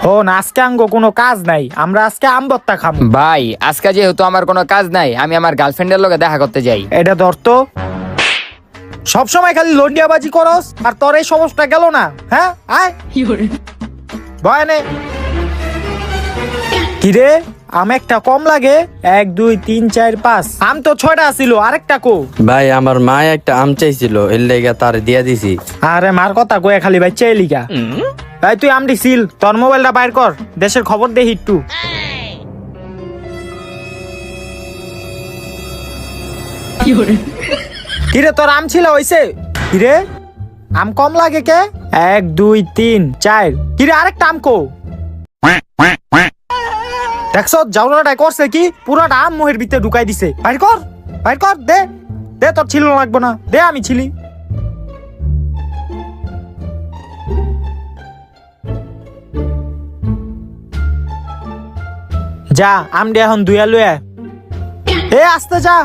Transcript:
হন আজকে আঙ্গো কোনো কাজ নাই, আমরা আজকে আম ভর্তা খাবো। ভাই আজকে যেহেতু আমার কোনো কাজ নাই, আমি আমার গার্লফ্রেন্ডের লগে দেখা করতে যাই। এটা ধর তো, সবসময় খালি লন্ডিয়াবাজি করস আর তোর এই সমস্যা গেল না। হ্যাঁ আয় বয়ানে কিরে, আম একটা কম লাগে? 1 2 3 4 5 আম তো 6টা ছিল, আরেকটা কো? ভাই আমার মা একটা আম চাইছিল, এর লেগে তার দিয়া দিছি। আরে মার কথা কয়ে খালি বাচ্চা এলিকা। এই তুই আমটি ছিল, তোর মোবাইলটা বাইর কর, দেশের খবর দেখি একটু। কিরে তোর আম ছিল হইছে? কিরে আম কম লাগে কে? 1 2 3 4 কিরে আরেকটা আম কো? দেখছ জাউনাটাই করছে কি, পুরাটা আম মুহের ভিতরে ঢুকাই দিছে। বাইর কর বাইর কর, দে দে, তোর ছিল লাগবো না, দে আমি ছিলি। যা আমডি এখন দুইয়া লয়ে এ আস্তে যা।